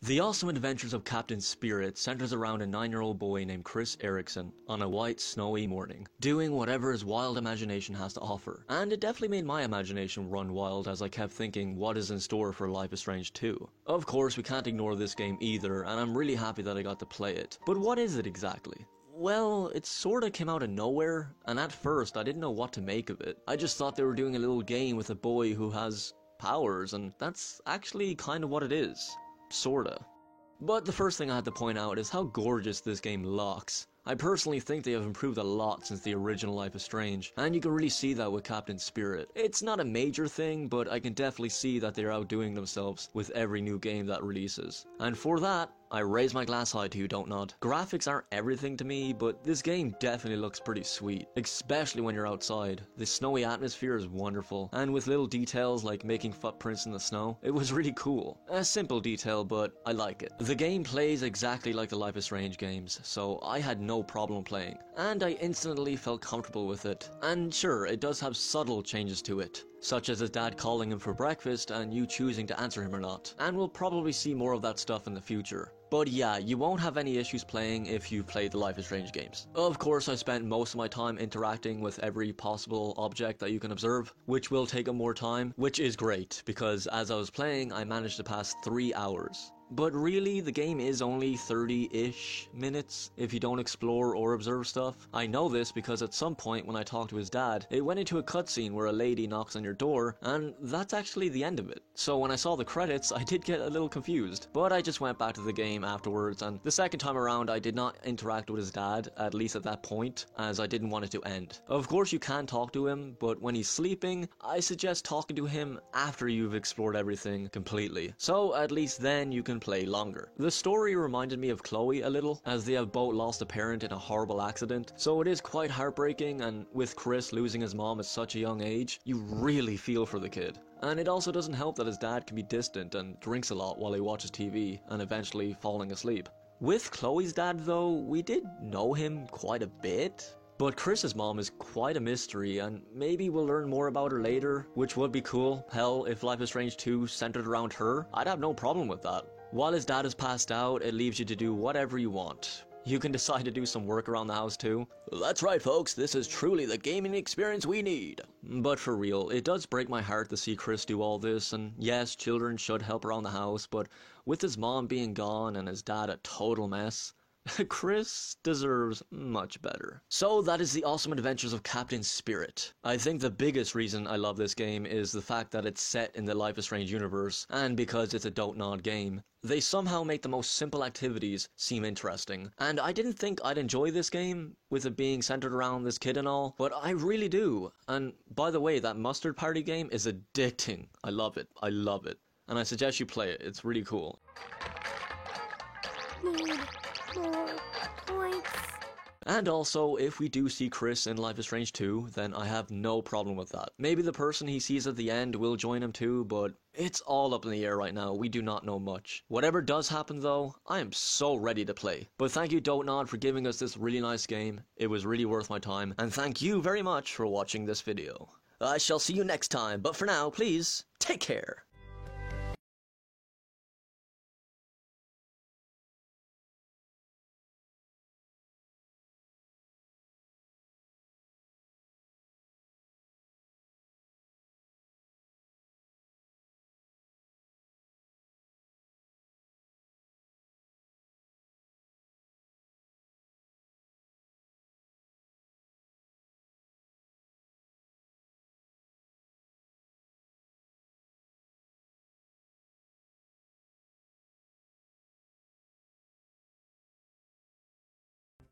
The Awesome Adventures of Captain Spirit centers around a 9-year-old boy named Chris Erickson on a white, snowy morning, doing whatever his wild imagination has to offer. And it definitely made my imagination run wild as I kept thinking what is in store for Life is Strange 2. Of course, we can't ignore this game either, and I'm really happy that I got to play it. But what is it exactly? Well, it sorta came out of nowhere, and at first I didn't know what to make of it. I just thought they were doing a little game with a boy who has powers, and that's actually kind of what it is. Sorta. But the first thing I had to point out is how gorgeous this game looks. I personally think they have improved a lot since the original Life is Strange, and you can really see that with Captain Spirit. It's not a major thing, but I can definitely see that they're outdoing themselves with every new game that releases. And for that, I raise my glass high to you, Don't Nod. Graphics aren't everything to me, but this game definitely looks pretty sweet, especially when you're outside. The snowy atmosphere is wonderful, and with little details like making footprints in the snow, it was really cool. A simple detail, but I like it. The game plays exactly like the Life is Strange games, so I had no problem playing, and I instantly felt comfortable with it. And sure, it does have subtle changes to it, such as his dad calling him for breakfast and you choosing to answer him or not, and we'll probably see more of that stuff in the future. But yeah, you won't have any issues playing if you've played the Life is Strange games. Of course, I spent most of my time interacting with every possible object that you can observe, which will take up more time, which is great, because as I was playing, I managed to pass 3 hours. But really, the game is only 30-ish minutes if you don't explore or observe stuff. I know this because at some point when I talked to his dad, it went into a cutscene where a lady knocks on your door, and that's actually the end of it. So when I saw the credits, I did get a little confused, but I just went back to the game afterwards, and the second time around I did not interact with his dad, at least at that point, as I didn't want it to end. Of course you can talk to him, but when he's sleeping, I suggest talking to him after you've explored everything completely. So at least then you can play longer. The story reminded me of Chloe a little, as they have both lost a parent in a horrible accident, so it is quite heartbreaking, and with Chris losing his mom at such a young age, you really feel for the kid. And it also doesn't help that his dad can be distant and drinks a lot while he watches TV, and eventually falling asleep. With Chloe's dad though, we did know him quite a bit, but Chris's mom is quite a mystery, and maybe we'll learn more about her later, which would be cool. Hell, if Life is Strange 2 centered around her, I'd have no problem with that. While his dad is passed out, it leaves you to do whatever you want. You can decide to do some work around the house too. That's right folks, this is truly the gaming experience we need. But for real, it does break my heart to see Chris do all this, and yes, children should help around the house, but with his mom being gone and his dad a total mess, Chris deserves much better. So that is the Awesome Adventures of Captain Spirit. I think the biggest reason I love this game is the fact that it's set in the Life is Strange universe, and because it's a Don't Nod game. They somehow make the most simple activities seem interesting, and I didn't think I'd enjoy this game, with it being centered around this kid and all, but I really do. And by the way, that Mustard Party game is addicting. I love it. I love it. And I suggest you play it. It's really cool. More points. And also, if we do see Chris in Life is Strange 2, then I have no problem with that. Maybe the person he sees at the end will join him too, but it's all up in the air right now. We do not know much. Whatever does happen though, I am so ready to play. But thank you Don't Nod for giving us this really nice game. It was really worth my time, and thank you very much for watching this video. I shall see you next time, but for now, please, take care.